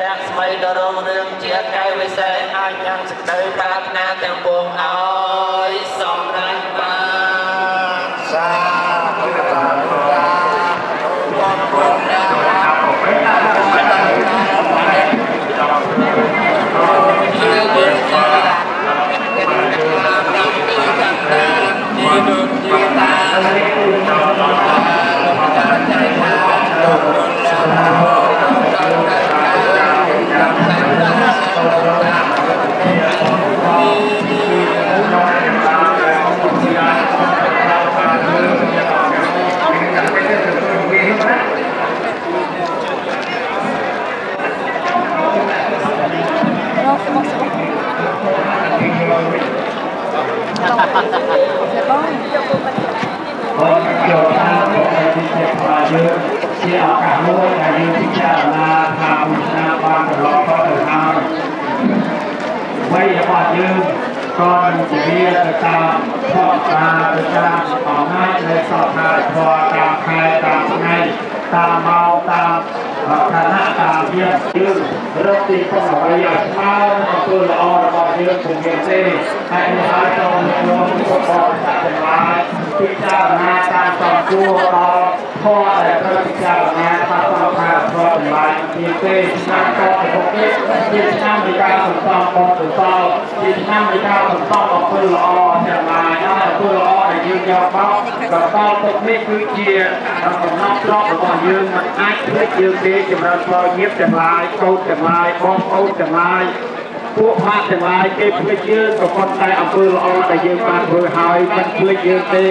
រាក់ស្មីដរុងរឿងជាកែវិសេសអាចញ៉ាំសេចក្តីប្រាថ្នាទាំងពួងឲ្យសម្រេចបានសាធុសាធុបងប្អូនណាជាឱកាសមួយដែលយើងពិចារណាថាមួយឆ្នាំបានកន្លងទៅហើយវ័យរបស់យើងក៏នឹងជាទៅតាមធម៌ទៅតាមអំណាចនៃសត្វហើយធម៌តាមខែតាមថ្ងៃតាមម៉ោងតាមឋានៈតាមយើងយើងរកទីពឹងអ្វីឲ្យស្មើអំពើល្អរបស់យើងពុំមានទេហើយនេះហើយចូលក្នុងពុទ្ធបរិស័ទទាំងឡាយពិចារណាតាមសំគួរដល់ធម៌ដែលត្រូវពិចារណាតាមសំខាន់ធម៌ទាំងឡាយមានទេឆ្នាំតទៅមុខនេះជាឆ្នាំនៃការសន្សំបុណ្យកុសលជាឆ្នាំនៃការសន្សំអំពើល្អទាំងឡាយហើយអំពើល្អដែលយើងយកមកកសលទុកនេះគឺជាកំណត់ទ្រព្យរបស់យើងមិនអាចភ្លេចយើងទេចម្រើនផលញាតិទាំងឡាយកូនទាំងឡាយបងប្អូនទាំងឡាយពួកម៉ាក់ទាំងឡាយគេភ្លេចយើងក៏ប៉ុន្តែអំពើល្អដែលយើងបានធ្វើហើយមិនភ្លេចយើងទេ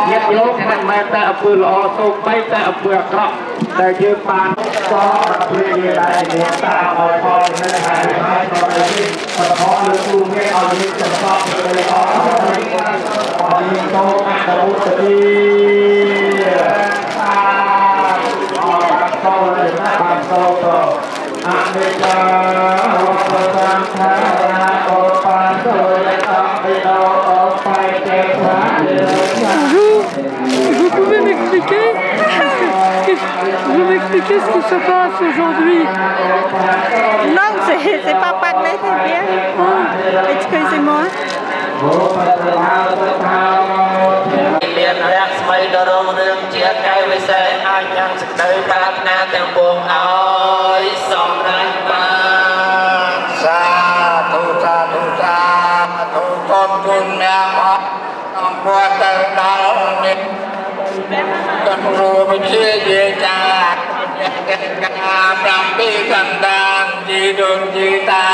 ញាតិញោមមិនមែនតែអំពើល្អសូម្បីតែអំពើអាក្រក់ដែលយើងបានក៏មិនភ្លេចយើងដែរមានតាមឲ្យផលនៅហើយហើយក៏ដូចនេះបន្តលើគូមានឲ្យយើងចំសពទៅល្អឲ្យយើងទៅអនុមោទនីបានសូមអនិច្ចារសសង្ខារាអបានសូមអបិដោអបៃតេស្វា Vous pouvez m'expliquer ce qui se passe aujourd'hui? Non, c'est pas parler, c'est bien. Excusez-moi. មានរាក់ស្មីដរុងរឿងជាកែវិសេសអាចញ៉ាំសេចក្តីប្រាថ្នាទាំងពួងឲ្យសម្រេចបានសាធុសាធុសាធុកូនគុណអ្នកអំពើទៅដល់នេះកណ្រួវិជាយាចាការ7កណ្ដាលជីដូនជីតា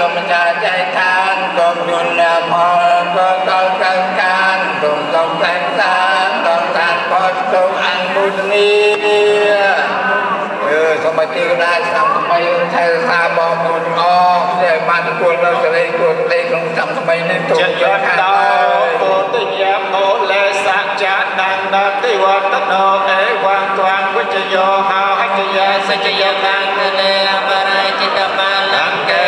លំចាចៃឋានគុំយុនផលក៏ដល់កានការទុំកំតែងតាដល់តានផុតទុំអនុទនីសូមទីកណ្ដាលឆ្នាំថ្មីថែរក្សាបងប្អូនអស់ដែលបានគួរនៅសេរីគួរក្តីក្នុងឆ្នាំថ្មីនេះទុំយន្តដល់ពុទ្ធញាមោលេសច្ចាដានដល់ទីវត្តនោអេវងទ្វាងវិជ្ជយោហោហច្ចយាសច្ចយកាននេអបរិជិតមាលង្កេ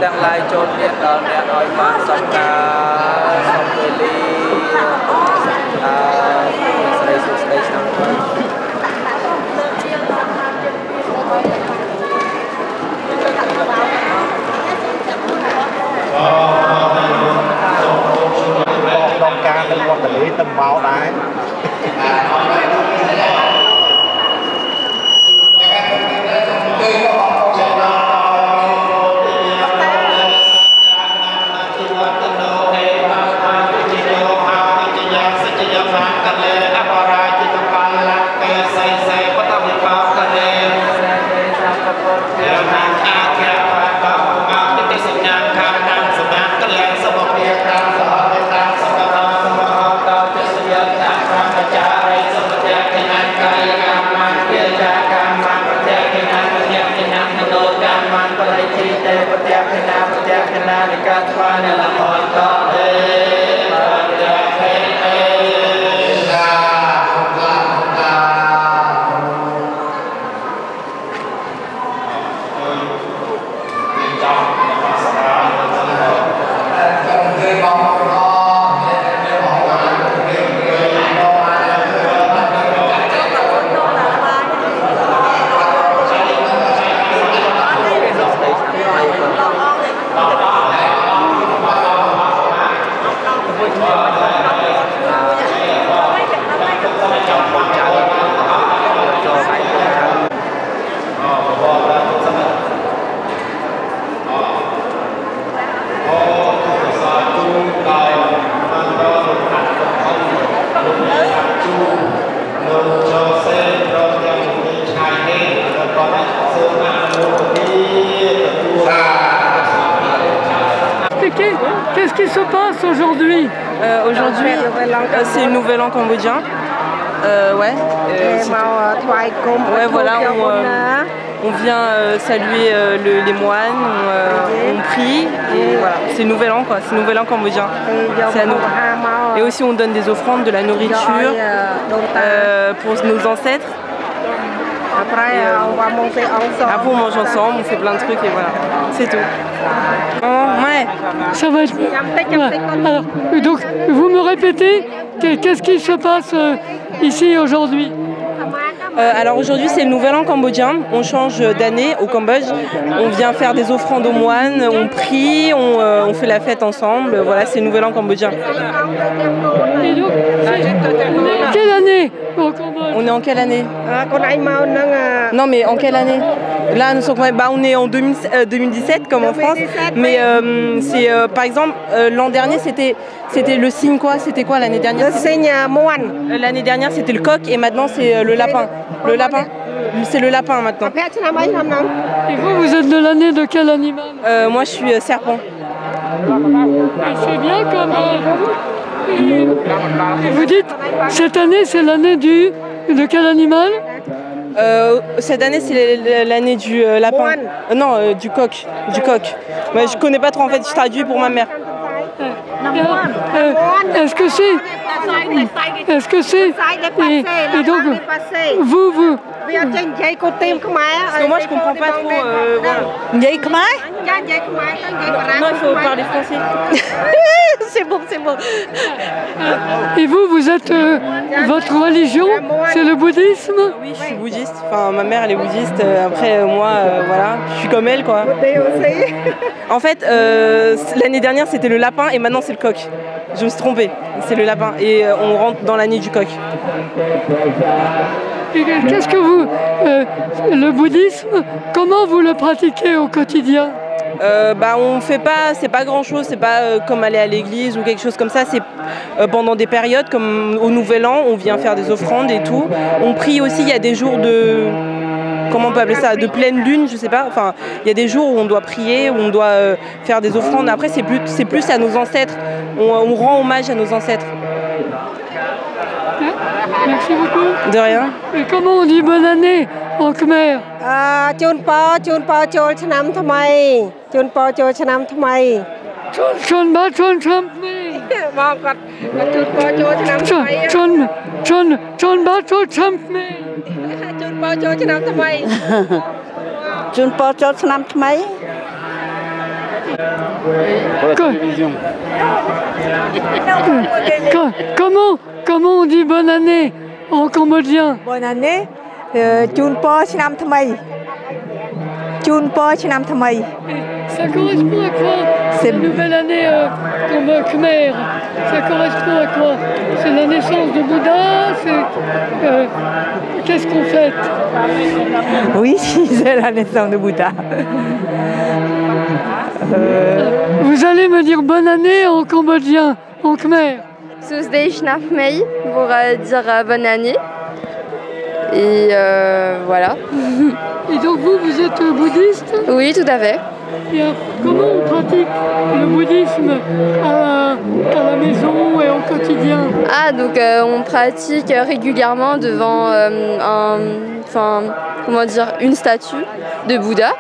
ទាំងឡាយចូលមានដល់អ្នកឲ្យបានសំការសំវេលីស្រីសុខស្ដីឆ្នាំថ្មីដល់ការទៅវត្តលីទៅមកដែរQu'est-ce qui se passe aujourd'hui? Aujourd'hui, c'est le nouvel an cambodgien. Ouais. Ouais, voilà, on vient saluer les moines, on prie, et voilà, c'est le nouvel an quoi, c'est le nouvel an cambodgien. C'est à nous. Et aussi on donne des offrandes, de la nourriture pour nos ancêtres. Après on mange ensemble, on fait plein de trucs et voilà, c'est tout. Ouais. Ça va être... Ouais. Alors, donc, vous me répétez, qu'est-ce qui se passe ici aujourd'hui? Alors aujourd'hui c'est le nouvel an cambodgien, on change d'année au Cambodge, on vient faire des offrandes aux moines, on prie, on fait la fête ensemble, voilà c'est le nouvel an cambodgien. Et donc, quelle année au Cambodge? On est en quelle année? Non mais en quelle année? Là nous sommes on est en 2017 comme en France, mais c'est par exemple l'an dernier c'était le signe quoi? C'était quoi l'année dernière? Le signe moine. L'année dernière c'était le coq et maintenant c'est le lapin. Le lapin? C'est le lapin maintenant. Et vous êtes de l'année de quel animal? Moi je suis serpent. C'est bien comme... Et vous dites, cette année c'est l'année de quel animal? Cette année c'est l'année du lapin. Non, du coq. Mais je connais pas trop en fait, je traduis pour ma mère. Est-ce que c'est... Et donc, vous... Parce que moi je comprends pas trop... voilà. Non, il faut parler français. C'est bon. Et vous êtes... votre religion, c'est le bouddhisme? Oui, je suis bouddhiste. Enfin, ma mère elle est bouddhiste. Après, moi, voilà, je suis comme elle quoi. En fait, l'année dernière c'était le lapin et maintenant c'est le coq. Je me suis trompée, c'est le lapin. Et on rentre dans l'année du coq. Et qu'est-ce que vous... le bouddhisme, comment vous le pratiquez au quotidien? On fait pas, c'est pas grand chose, c'est pas comme aller à l'église ou quelque chose comme ça, c'est pendant des périodes comme au Nouvel An, on vient faire des offrandes et tout. On prie aussi, il y a des jours de... Comment on peut appeler ça? De pleine lune, je sais pas. Enfin, il y a des jours où on doit prier, où on doit faire des offrandes. Après, c'est plus à nos ancêtres. On rend hommage à nos ancêtres. Merci beaucoup. De rien. Et comment on dit bonne année en khmer? Pour la télévision. Comment on dit bonne année en cambodgien? Bonne année. Chunpo Chinam Thamay. Chunpo Chinam Thamay. Ça correspond à quoi? C'est la nouvelle année comme Khmer. Ça correspond à quoi? C'est la naissance de Bouddha? Qu'est-ce qu'on fête? Oui, c'est la naissance de Bouddha. Vous allez me dire bonne année en cambodgien, en Khmer. Susdei Shnafmei pour dire bonne année. Et voilà. Et donc vous êtes bouddhiste? Oui, tout à fait. Et comment on pratique le bouddhisme à la maison et au quotidien? Ah, donc on pratique régulièrement devant une statue de Bouddha.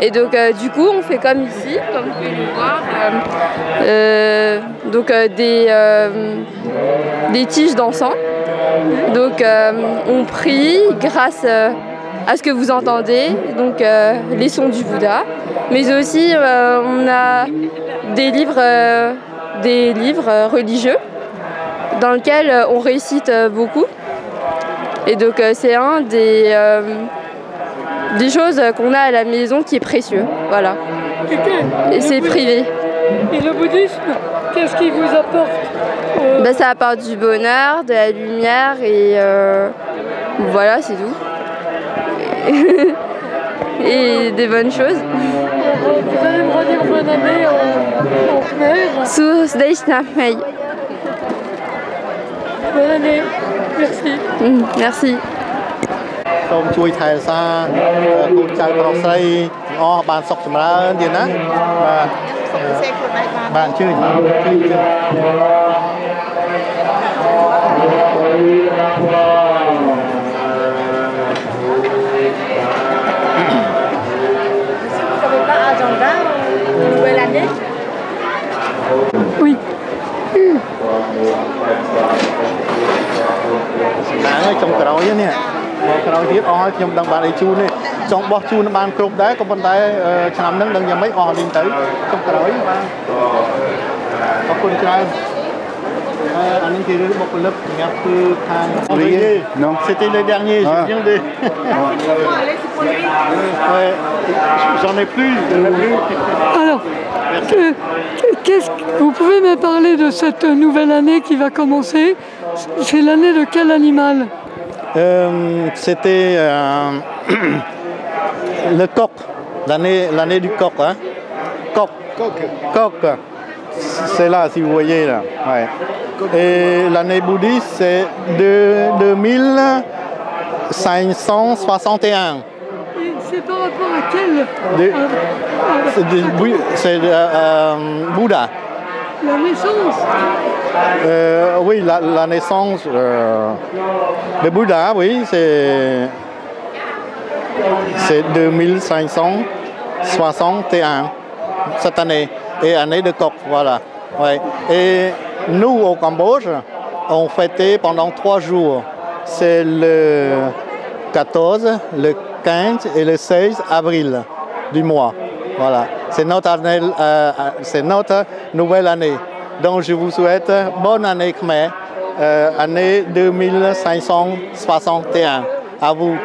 Et donc du coup on fait comme ici, comme vous pouvez le voir, des tiges d'encens. Donc on prie grâce à ce que vous entendez, donc les sons du Bouddha. Mais aussi on a des livres religieux dans lesquels on récite beaucoup. Et donc c'est un des choses qu'on a à la maison qui est précieux, voilà. Et c'est privé. Et le bouddhisme, qu'est-ce qu'il vous apporte? Ça apporte du bonheur, de la lumière et voilà, c'est tout. Et des bonnes choses. Vous allez me redire bonne année en Khmer? Susdei Shnafmei. Bonne année, merci. Merci. សូមជួយថែរក្សាកូនចៅប្រុសស្រីទាំងអស់បានសុខចម្រើនទៀតណាបាទជឿOui. ណាងចុងក្រោយនេះមកក្រោយទៀតអស់ហើយខ្ញុំដឹងបានឲ្យជូននេះចង់បោះជូនបានគ្រប់ដែរក៏ប៉ុន្តែឆ្នាំហ្នឹងដឹងយ៉ាងម៉េចអស់លីងទៅចុងក្រោយបានអរគុណច្រើនអានេះជារឿងបុគ្គលិកសម្រាប់គឺខាង Non, c'était le dernier, je viens de j'en ai plus. Alors, vous pouvez me parler de cette nouvelle année qui va commencer? C'est l'année de quel animal? C'était le coq, l'année du coq, hein? Coq. C'est là, si vous voyez là. Ouais. Et l'année bouddhiste, c'est de 2561. C'est par rapport à quel? C'est Bouddha. La naissance? Oui, la naissance de Bouddha, oui, c'est 2561 cette année. Et année de coq, voilà. Ouais. Et nous, au Cambodge, on fêtait pendant 3 jours. C'est le 14, le 15 et le 16 avril du mois. Voilà. C'est notre nouvelle année. Donc je vous souhaite bonne année Khmer, année 2561. À vous.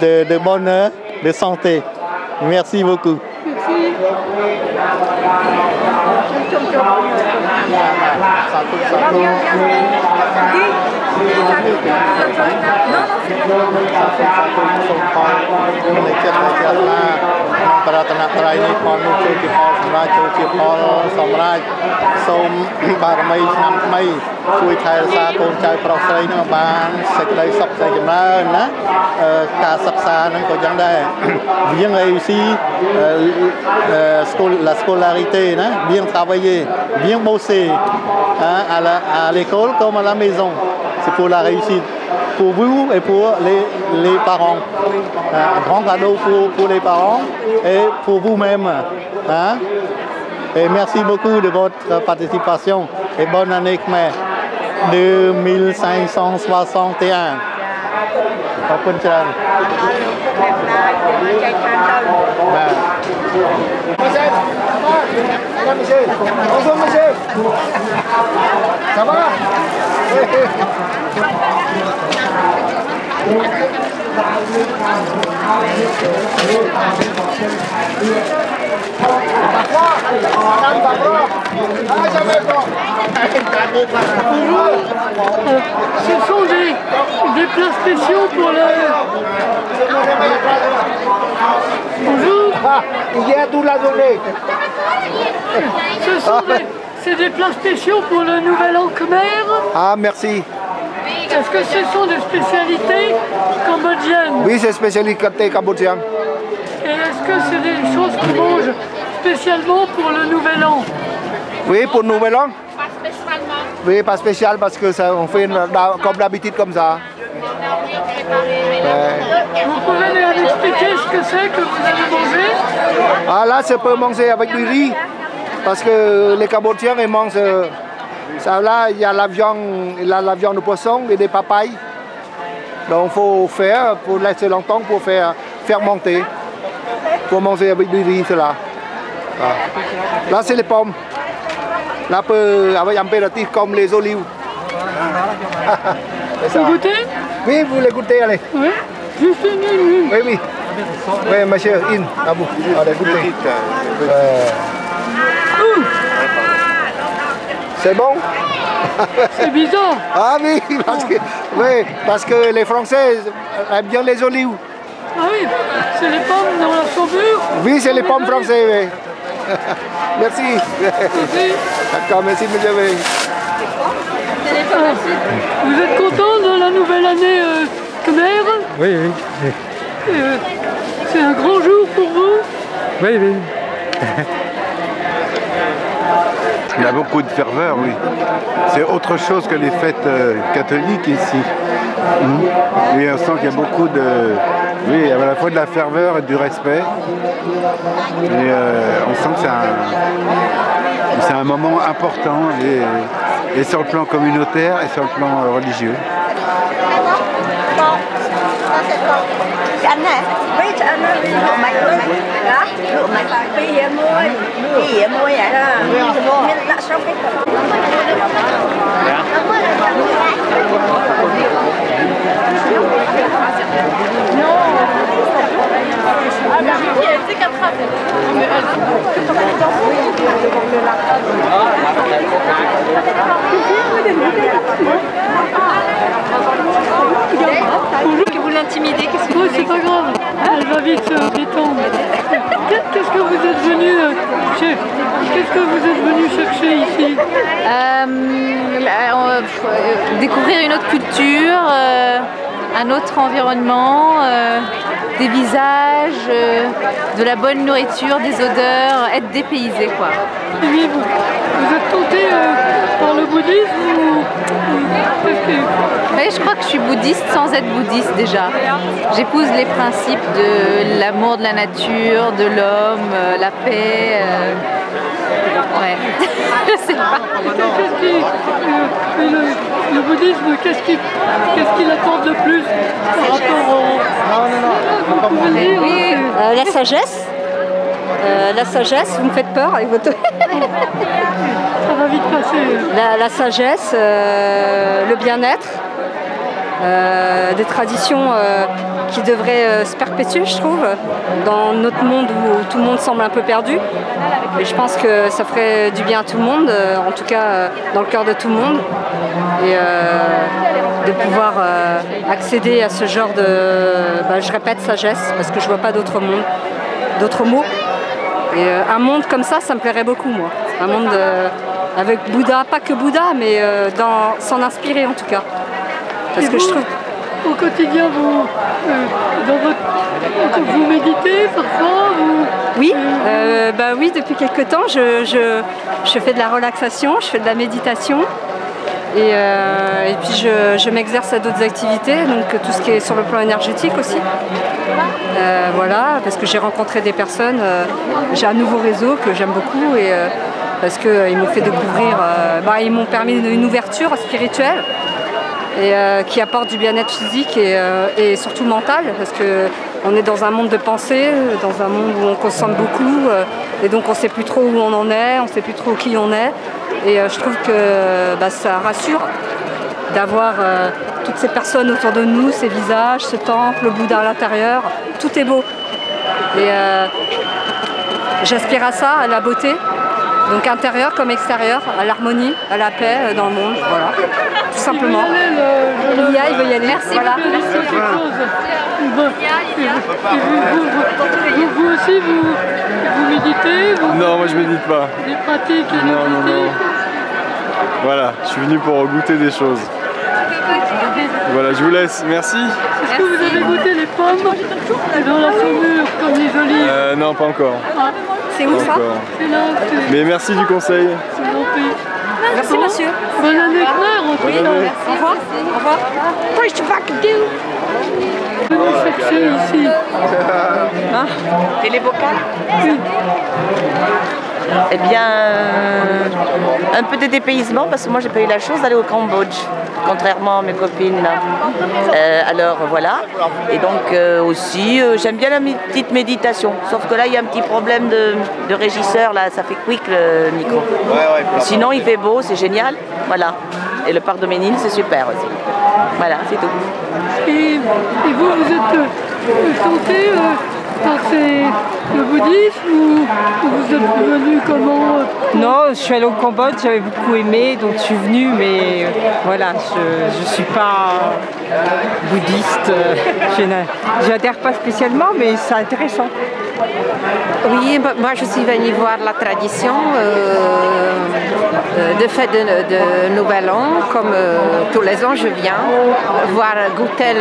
De bonheur, de santé. Merci beaucoup. La scolarité, bien travailler, bien bosser à l'école comme à la maison. C'est pour la réussite, pour vous et pour les parents. Un grand cadeau pour les parents et pour vous-même. Et merci beaucoup de votre participation et bonne année Khmer 2561. Au revoir. Vâng. monsieur. Bonjour, monsieur. Ça va? Ce sont des plats spéciaux pour le... Bonjour. Hier toute la journée. C'est des plats spéciaux pour le Nouvel An Khmer. Ah, merci. Est-ce que ce sont des spécialités cambodgiennes? Oui, c'est spécialité cambodgienne. Et est-ce que c'est des choses qu'on mange spécialement pour le Nouvel An? Oui, pour le Nouvel An. Oui, pas spécial parce que ça, on fait comme d'habitude comme ça. Vous pouvez nous expliquer ce que c'est que vous allez manger? Ah là, ça peut manger avec du riz. Parce que les Cambodgiens, ils mangent... ça, là, il y a la viande de poisson et des papayes. Donc il faut faire, pour laisser longtemps, pour faire fermenter. Pour manger avec du riz, cela. Voilà. Là, c'est les pommes. Là, avec un pératif comme les olives. Vous goûtez? Oui, vous les goûtez, allez. Oui. Juste une. Oui, oui. Oui, monsieur, à vous. Allez, goûtez. C'est bon? C'est bizarre. Ah oui, parce que les Français aiment bien les olives. Ah oui, c'est les pommes dans la saumure? Oui, c'est les pommes françaises, oui. Merci. Merci. D'accord, merci, monsieur. Vous êtes content de la nouvelle année Khmer? Oui, oui. C'est un grand jour pour vous? Oui, oui. Il y a beaucoup de ferveur, oui. C'est autre chose que les fêtes catholiques ici. Et on sent qu'il y a beaucoup de... Oui, à la fois de la ferveur et du respect. Et on sent que c'est un moment important, et sur le plan communautaire et sur le plan religieux. Que vous l'intimidez, qu'est-ce que c'est pas grave, elle va vite se détendre. Qu'est-ce que vous êtes venu chercher ici? Découvrir une autre culture, un autre environnement, des visages, de la bonne nourriture, des odeurs, être dépaysé quoi. Et oui, vous êtes tenté par le bouddhisme ou je crois que je suis bouddhiste sans être bouddhiste déjà. J'épouse les principes de l'amour de la nature, de l'homme, la paix. Ouais. Je sais pas. Le bouddhisme, qu'est-ce qu'il apporte de plus par rapport au... La sagesse. La sagesse, vous me faites peur avec votre... Ça va vite passer. La sagesse, le bien-être, des traditions qui devraient se perpétuer, je trouve, dans notre monde où tout le monde semble un peu perdu. Et je pense que ça ferait du bien à tout le monde, en tout cas dans le cœur de tout le monde. Et de pouvoir accéder à ce genre de, je répète, sagesse, parce que je vois pas d'autres mots. Et un monde comme ça me plairait beaucoup, moi. Un monde avec Bouddha, pas que Bouddha, mais s'en inspirer en tout cas. Parce que je trouve... Au quotidien, vous méditez parfois Oui, oui, depuis quelques temps, je fais de la relaxation, je fais de la méditation. Et puis je m'exerce à d'autres activités, donc tout ce qui est sur le plan énergétique aussi. Voilà, parce que j'ai rencontré des personnes, j'ai un nouveau réseau que j'aime beaucoup et parce qu'ils m'ont fait découvrir, ils m'ont permis une ouverture spirituelle et qui apporte du bien-être physique et surtout mental, parce que on est dans un monde de pensée, dans un monde où on consomme beaucoup, et donc on ne sait plus trop où on en est, on ne sait plus trop qui on est. Et je trouve que ça rassure d'avoir toutes ces personnes autour de nous, ces visages, ce temple, le Bouddha à l'intérieur, tout est beau. Et j'aspire à ça, à la beauté, donc intérieur comme extérieur, à l'harmonie, à la paix dans le monde, voilà, tout simplement. Il veut y aller. Merci. Voilà. Vous aussi, vous méditez Non, moi je médite pas. Des pratiques et non. Voilà, je suis venu pour goûter des choses. Voilà, je vous laisse, merci. Est-ce que vous avez goûté les pommes dans la saumure comme les olives? Non, pas encore. C'est où ça? C'est là. Mais merci du conseil. Merci monsieur. Bonne année Claire. Oui, au revoir. Au revoir. Venez chercher ici. Et les vocales? Oui. Eh bien, un peu de dépaysement parce que moi j'ai pas eu la chance d'aller au Cambodge, contrairement à mes copines. Alors voilà. Et donc aussi, j'aime bien la petite méditation. Sauf que là il y a un petit problème de régisseur, là, ça fait quick le micro. Sinon il fait beau, c'est génial. Voilà. Et le parc de Ménil, c'est super aussi. Voilà, c'est tout. Et vous êtes tenté par le bouddhisme ou vous êtes venu comment? Non, je suis allée au Cambodge, j'avais beaucoup aimé, donc je suis venue, mais voilà, je ne suis pas bouddhiste. Je n'adhère pas spécialement, mais c'est intéressant. Oui, moi je suis venue voir la tradition de fête de Nouvel An, comme tous les ans je viens voir goûter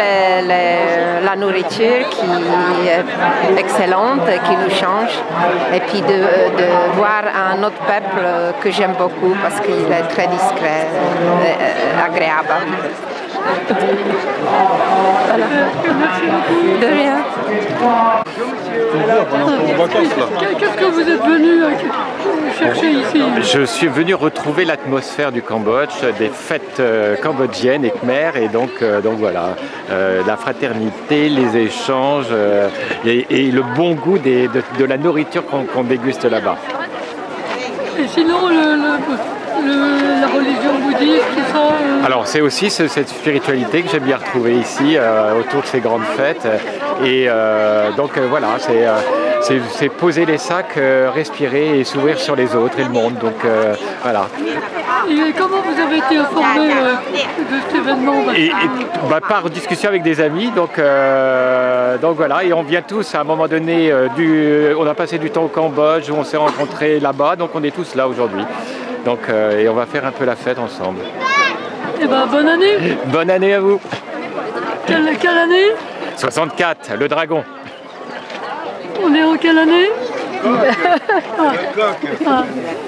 la nourriture qui est excellente, qui nous change, et puis de voir un autre peuple que j'aime beaucoup parce qu'il est très discret, agréable. Voilà. De rien. Qu'est-ce que vous êtes venu chercher ici? Je suis venu retrouver l'atmosphère du Cambodge, des fêtes cambodgiennes et khmer, et donc voilà, la fraternité, les échanges et le bon goût de la nourriture qu'on déguste là-bas. Et sinon, la religion bouddhiste, tout ça Alors c'est aussi cette spiritualité que j'aime bien retrouver ici, autour de ces grandes fêtes. Et donc voilà, c'est poser les sacs, respirer et s'ouvrir sur les autres et le monde. Donc voilà. Et comment vous avez été informé de cet événement? Par discussion avec des amis, donc voilà, et on vient tous à un moment donné, on a passé du temps au Cambodge, où on s'est rencontrés là-bas, donc on est tous là aujourd'hui. Donc, et on va faire un peu la fête ensemble. Eh ben, bonne année! Bonne année à vous! Quelle année? 64, le dragon. On est en quelle année?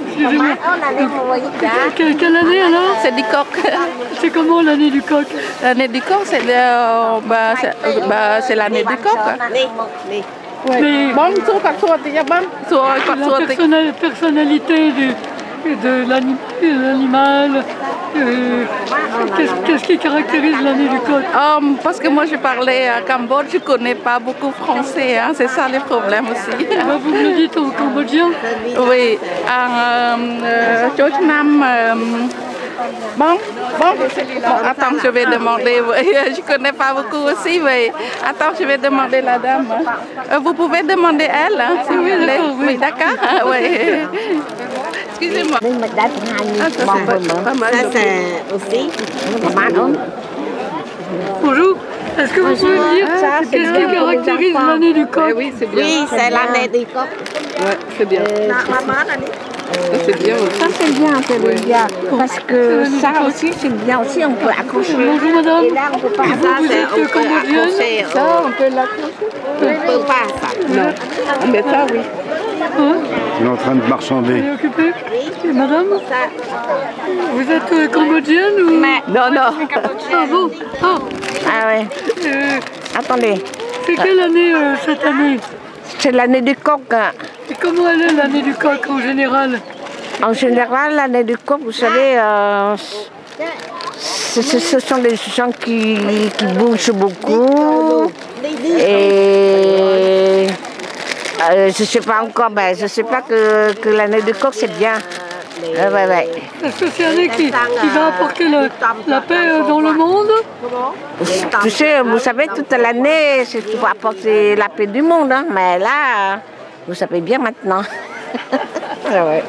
Excusez-moi. Quelle année alors? C'est du coq. C'est comment l'année du coq? L'année du coq, c'est l'année du coq. La personnalité de l'animal, qu'est-ce qui caractérise l'année du coq? Parce que moi je parlais à Cambodge, je ne connais pas beaucoup français, hein, c'est ça le problème aussi. Vous me le dites en cambodgien? Oui, Bon, attends, je vais demander, je ne connais pas beaucoup aussi, mais attends, je vais demander la dame. Vous pouvez demander elle, hein, s'il vous plaît? Oui, d'accord. Oui. Excusez-moi. Bonjour. Est-ce que vous pouvez me dire qu'est-ce qui caractérise l'année du coq? Oui, c'est bien. Oui, c'est l'année du coq. Ouais, c'est bien. C'est bien aussi. Ça c'est bien, c'est bien. Parce que ça aussi, c'est bien aussi, on peut accrocher. Bonjour madame. Et là, on peut pas ça, vous êtes cambodgienne? Ça, on peut l'accrocher. On ne peut pas ça. Non. Mais ça, oui. Il est en train de marchander. Vous êtes occupée? Madame? Vous êtes cambodgienne ou? Non, non. Ah bon? Ah ouais. Attendez. C'est quelle année cette année? C'est l'année du coq. Et comment elle est l'année du coq en général? En général, l'année du coq, vous savez, ce sont des gens qui bougent beaucoup, Et je ne sais pas encore, mais je ne sais pas que l'année de coq c'est bien. Ouais. Est-ce que c'est l'année qui va apporter la paix dans le monde? Tu sais, vous savez, toute l'année, c'est pour apporter la paix du monde, hein, mais là, vous savez bien maintenant. Ouais.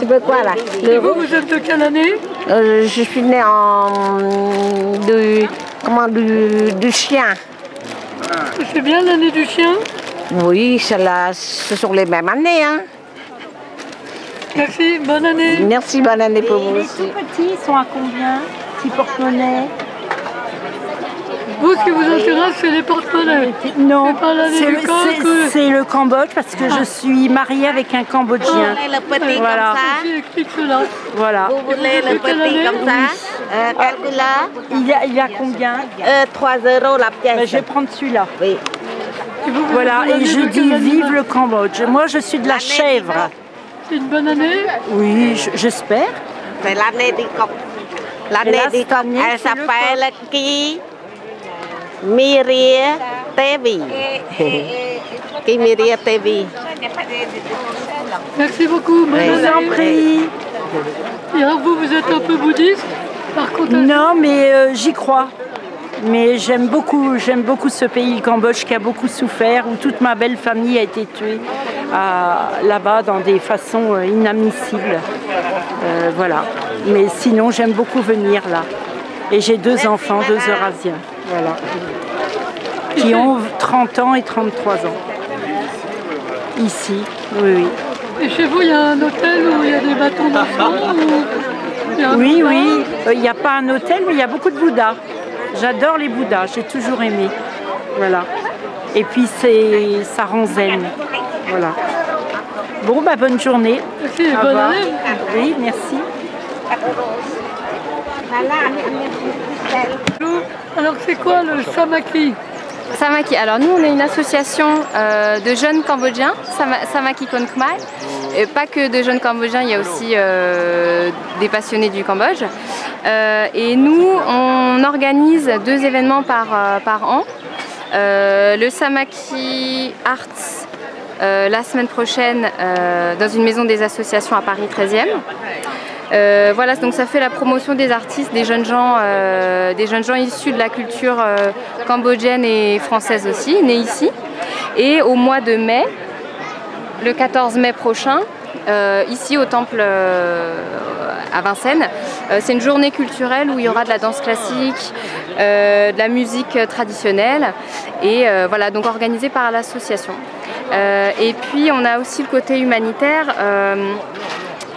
Tu veux quoi là? Et vous êtes de quelle année? Je suis née du chien. C'est bien l'année du chien? Oui, ce sont les mêmes années. Hein. Merci, bonne année. Merci, bonne année pour vous aussi. Les tout petits sont à combien? Petits porte-monnaie? Vous, ce qui vous intéresse, c'est les porte-monnaies? Non, c'est le Cambodge parce que je suis mariée avec un Cambodgien. Voilà. Explique cela. Voilà. Vous voulez le petit comme ça? Il y a combien? 3 € la pièce. Ben, je vais prendre celui-là. Oui. Voilà, et je dis vive le Cambodge. Moi, je suis de la chèvre. C'est une bonne année? Oui, j'espère. C'est l'année du coq. L'année du coq, elle s'appelle qui? Miria Tevi. Qui Miria Tevi. Merci beaucoup. Je vous en prie. Et alors vous êtes un peu bouddhiste par contre? Non, mais j'y crois. Mais j'aime beaucoup ce pays, le Cambodge, qui a beaucoup souffert, où toute ma belle famille a été tuée là-bas dans des façons inadmissibles. Voilà. Mais sinon, j'aime beaucoup venir là. Et j'ai 2 enfants, 2 Eurasiens. Voilà. Qui ont 30 ans et 33 ans. Ici, oui. Et chez vous, il y a un hôtel où il y a des bâtons d'enfants? Oui. Il n'y a pas un hôtel, mais il y a beaucoup de Bouddhas. J'adore les Bouddhas, j'ai toujours aimé. Voilà. Et puis ça rend zen. Voilà. Bon, bah bonne journée. Merci, bonne année. Oui, merci. Alors c'est quoi le Samaki? Samaki, alors nous on est une association de jeunes Cambodgiens, Samaki Kon Khmer. Et pas que de jeunes Cambodgiens, il y a aussi des passionnés du Cambodge. Et nous on organise 2 événements par an. Le Samaki Arts la semaine prochaine dans une maison des associations à Paris 13e. Voilà, donc ça fait la promotion des artistes, des jeunes gens issus de la culture cambodgienne et française aussi, nés ici. Et au mois de mai, le 14 mai prochain, ici au temple à Vincennes, c'est une journée culturelle où il y aura de la danse classique, de la musique traditionnelle et voilà, donc organisée par l'association. Et puis on a aussi le côté humanitaire.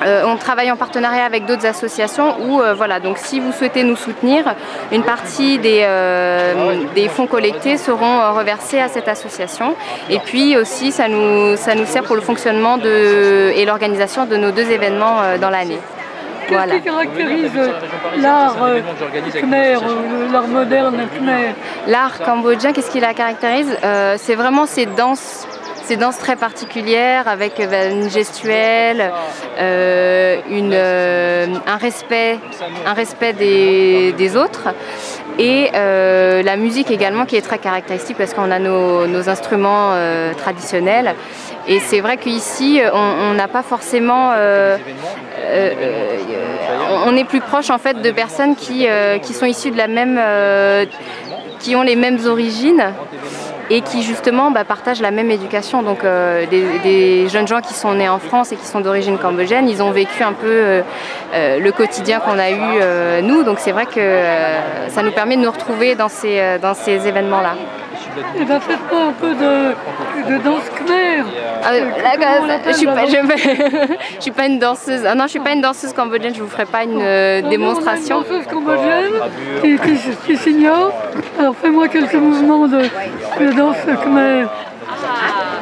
On travaille en partenariat avec d'autres associations où, voilà, donc si vous souhaitez nous soutenir, une partie des fonds collectés seront reversés à cette association. Et puis aussi, ça nous sert pour le fonctionnement et l'organisation de nos 2 événements dans l'année. Qu'est-ce qui caractérise l'art khmer, l'art moderne khmer? L'art cambodgien, qu'est-ce qui la caractérise? C'est vraiment ces danses très particulières avec une gestuelle, un respect des autres et la musique également qui est très caractéristique parce qu'on a nos instruments traditionnels. Et c'est vrai qu'ici, on n'a pas forcément... on est plus proche en fait de personnes qui sont issues de la même... qui ont les mêmes origines et qui justement partagent la même éducation. Donc des jeunes gens qui sont nés en France et qui sont d'origine cambodgienne, ils ont vécu un peu le quotidien qu'on a eu nous. Donc c'est vrai que ça nous permet de nous retrouver dans ces événements-là. Eh bien, faites-moi un peu de danse khmer. Je suis pas une danseuse. Ah non, je suis pas une danseuse cambodgienne. Je vous ferai pas une démonstration. Une danseuse cambodgienne qui s'ignore. Alors fais-moi quelques mouvements de danse khmer.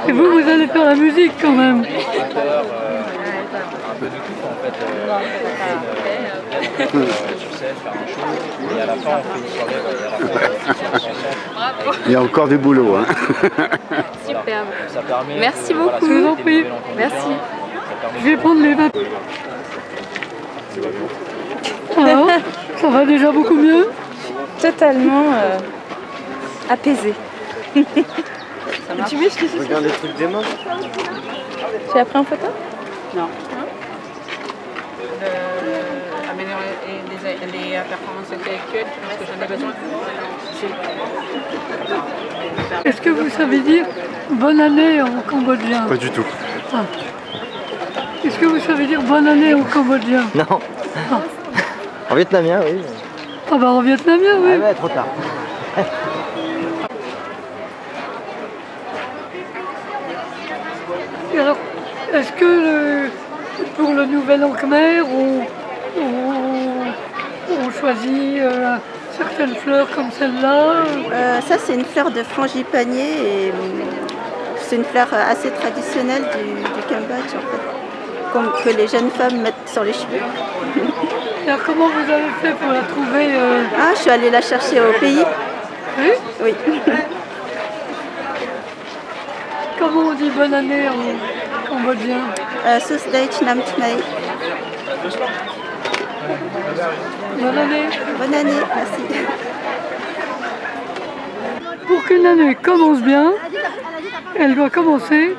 Et vous allez faire la musique quand même. Il y a encore du boulot. Hein. Superbe. Merci beaucoup. Je vous en prie. Merci. Je vais prendre les mains. Alors, ça va déjà beaucoup mieux? Totalement apaisé. Tu veux, je te Regarde les trucs des mains. Tu as pris en photo? Non. Améliorer les performances intellectuelles, parce que j'en ai besoin. Est-ce que vous savez dire bonne année en cambodgien? Pas du tout. Ah. Est-ce que vous savez dire bonne année en cambodgien? Non. Ah. En vietnamien, oui. Ah bah en vietnamien, oui. Ah ouais, trop tard. Et alors, est-ce que pour le nouvel an khmer, on choisit certaines fleurs comme celle-là? Ça, c'est une fleur de frangipanier et c'est une fleur assez traditionnelle du Cambodge, en fait, que les jeunes femmes mettent sur les cheveux. Et alors, comment vous avez fait pour la trouver? Ah, je suis allée la chercher au pays. Oui? Oui. Comment on dit bonne année en cambodgien? Susdech Nam Tnai. Bonne année. Bonne année, merci. Pour qu'une année commence bien, elle doit commencer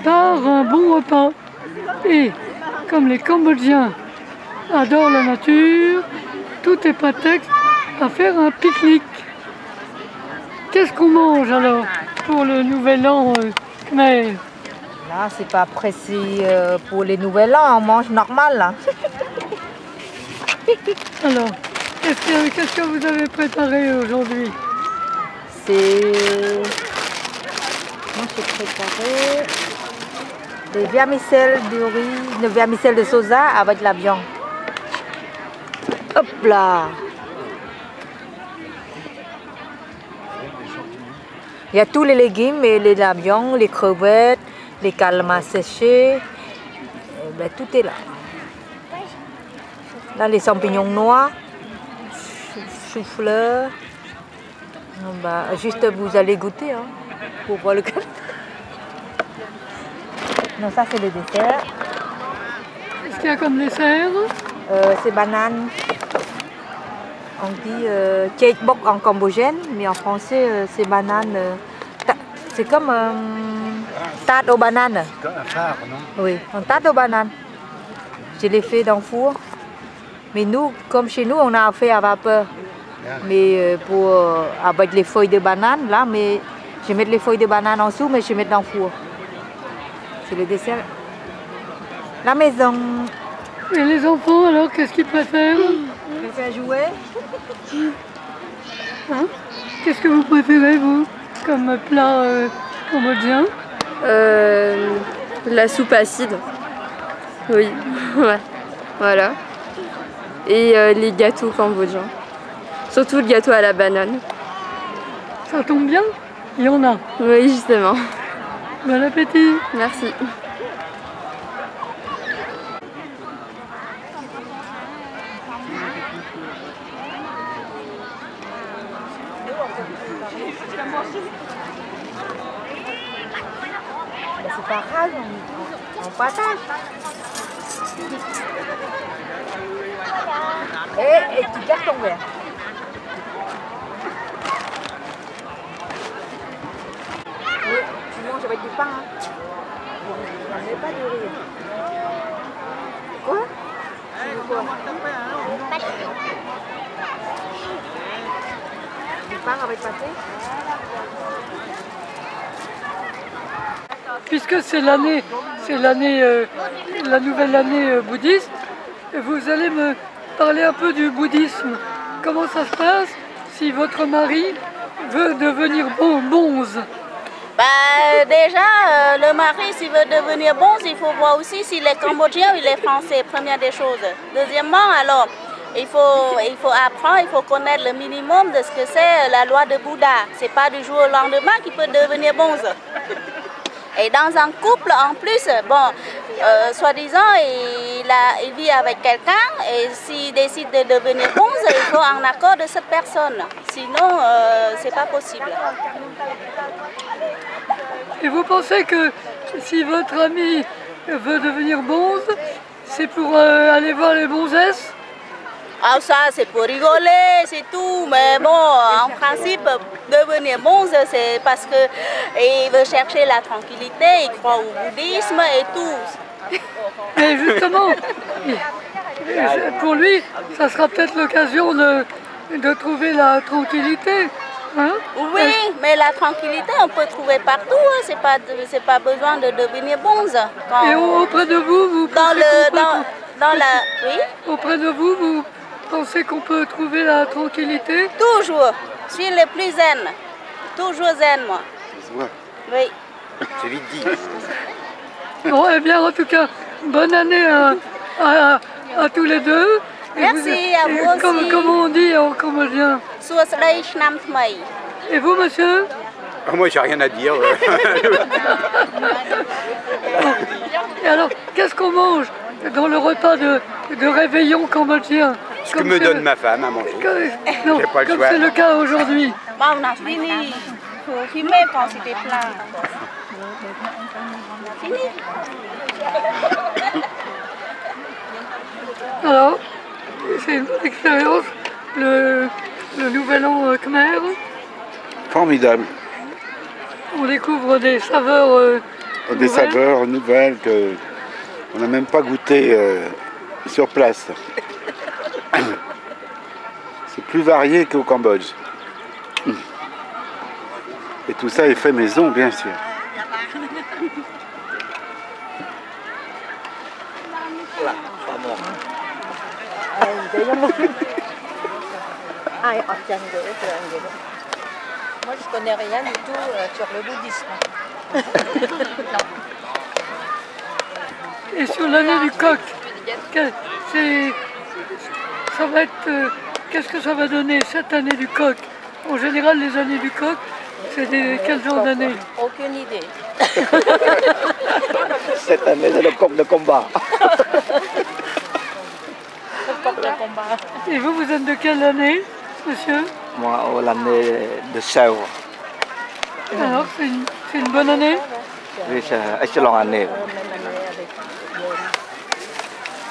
par un bon repas. Et comme les Cambodgiens adorent la nature, tout est prétexte à faire un pique-nique. Qu'est-ce qu'on mange alors pour le nouvel an khmer? Là, c'est pas précis pour les nouvel an, on mange normal là. Alors, qu'est-ce que vous avez préparé aujourd'hui? Moi, j'ai préparé des vermicelles de riz, une vermicelle de soja avec la viande. Hop là! Il y a tous les légumes, et les viande, les crevettes, les calmars séchés, ben, tout est là. Là, les champignons noirs, chou-fleur. Ben, juste, vous allez goûter hein, pour voir le calme. Non, ça, c'est le dessert. Qu'est-ce qu'il y a comme dessert? C'est banane. On dit cake bok en cambodgienne, mais en français, c'est banane. C'est comme tarte aux bananes. C'est un phare, non? Oui, une tarte aux bananes. Je l'ai fait dans le four. Mais nous, comme chez nous, on a fait à vapeur. Mais avec les feuilles de banane, là, mais je vais mettre les feuilles de banane en dessous, mais je vais mettre dans le four. C'est le dessert. La maison. Et les enfants, alors, qu'est-ce qu'ils préfèrent? Ils préfèrent jouer. Hein? Qu'est-ce que vous préférez, vous, comme plat cambodgien? La soupe acide. Oui, ouais. Voilà. Et les gâteaux cambodgiens. Surtout le gâteau à la banane. Ça tombe bien, il y en a. Oui, justement. Bon appétit. Merci. C'est pas grave, on partage. Et tu gardes ton verre. Oui, tu manges avec du pain. Hein. On n'est pas de rire. Quoi? Tu veux quoi? Du pain avec pâté? Puisque c'est la nouvelle année bouddhiste, vous allez me parler un peu du bouddhisme. Comment ça se passe si votre mari veut devenir bonze? Déjà, le mari, s'il veut devenir bonze, il faut voir aussi s'il est cambodgien ou il est français, première des choses. Deuxièmement, alors, il faut apprendre, il faut connaître le minimum de ce que c'est la loi de Bouddha. C'est pas du jour au lendemain qu'il peut devenir bonze. Et dans un couple, en plus, bon, soi-disant, il vit avec quelqu'un et s'il décide de devenir bonze, il faut un accord de cette personne. Sinon, c'est pas possible. Et vous pensez que si votre ami veut devenir bonze, c'est pour aller voir les bonzesses? Ah, ça, c'est pour rigoler, c'est tout. Mais bon, en principe, devenir bonze, c'est parce qu'il veut chercher la tranquillité, il croit au bouddhisme et tout. Mais justement, pour lui, ça sera peut-être l'occasion de trouver la tranquillité. Hein? Oui, mais la tranquillité, on peut trouver partout. Hein. C'est pas besoin de devenir bonze. Quand... Et auprès de vous, oui? Auprès de vous pensez qu'on peut trouver la tranquillité? Toujours. Je suis le plus zen. Toujours zen, moi. Oui. C'est vite dit. Bon, eh bien, en tout cas, bonne année à tous les deux. Merci, à vous aussi. Comment on dit en cambodgien? Et vous, monsieur? Moi, j'ai rien à dire. Et alors, qu'est-ce qu'on mange dans le repas de réveillon cambodgien? Ce que me donne ma femme à manger. Non, comme c'est le cas aujourd'hui. Bon, on a fini. Il faut fumer quand c'était plein. On a fini. Alors, c'est une bonne expérience, le nouvel an khmer. Formidable. On découvre des saveurs Des saveurs nouvelles qu'on n'a même pas goûtées sur place. C'est plus varié qu'au Cambodge. Et tout ça est fait maison, bien sûr. Moi, je connais rien du tout sur le bouddhisme. Et sur l'année du coq, ça va être, qu'est-ce que ça va donner cette année du coq? En général, les années du coq, c'est quel genre d'année? Aucune idée. Cette année, c'est le coq de combat. Et vous êtes de quelle année, monsieur? Moi, l'année de Sèvres. Alors, c'est une bonne année? Oui, c'est une excellente année.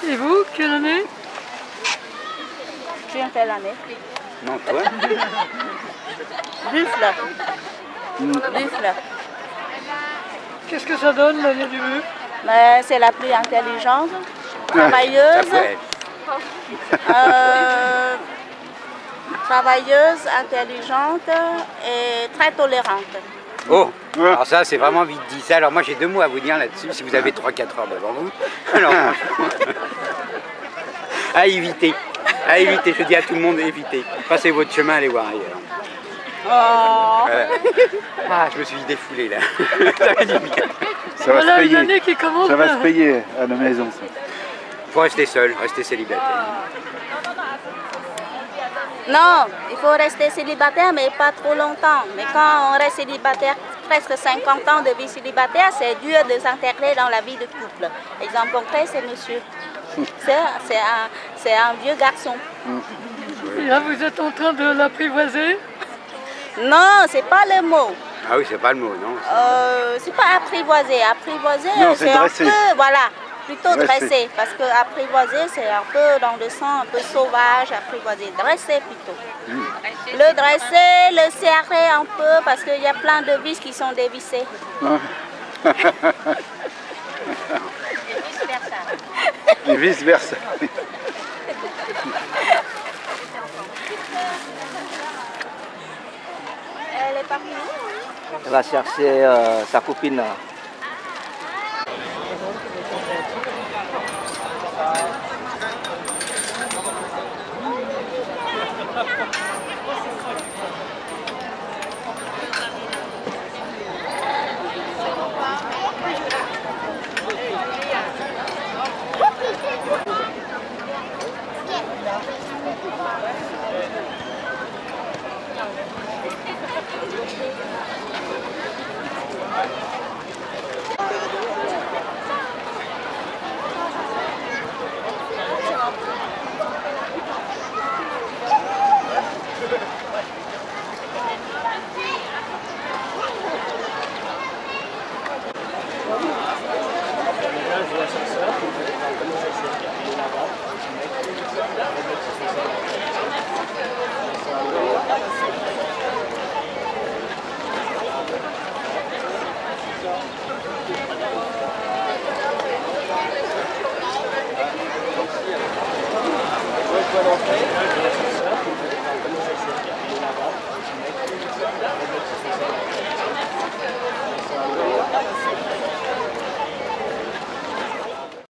Et vous, quelle année? Tu viens quelle année? Non, toi? Buffle. Buffle. Qu'est-ce que ça donne, l'année du buffle? C'est la plus intelligente, travailleuse. Travailleuse, intelligente et très tolérante. Oh, alors ça c'est vraiment vite dit ça. Alors moi j'ai deux mots à vous dire là-dessus, si vous avez 3-4 heures devant vous. Alors, à éviter, je dis à tout le monde, évitez. Passez votre chemin, allez voir ailleurs. Oh. Ah, je me suis défoulé là. Ça va se payer. Une année qui commence. Ça va se payer à la maison, ça. Faut rester seul, rester célibataire. Non, il faut rester célibataire, mais pas trop longtemps. Mais quand on reste célibataire, presque 50 ans de vie célibataire, c'est dur de s'intégrer dans la vie de couple. Exemple concret, c'est monsieur. C'est un vieux garçon. Et là, vous êtes en train de l'apprivoiser? Non, c'est pas le mot. Ah oui, c'est pas le mot, non. C'est pas apprivoiser. Apprivoiser, c'est un peu, voilà. Plutôt dresser, parce que apprivoiser, c'est un peu dans le sens un peu sauvage, apprivoiser, dresser plutôt. Le dresser, le serrer un peu, parce qu'il y a plein de vis qui sont dévissés. Et vice-versa. Elle est parmi nous. Elle va chercher sa copine. pouvez l'entrée.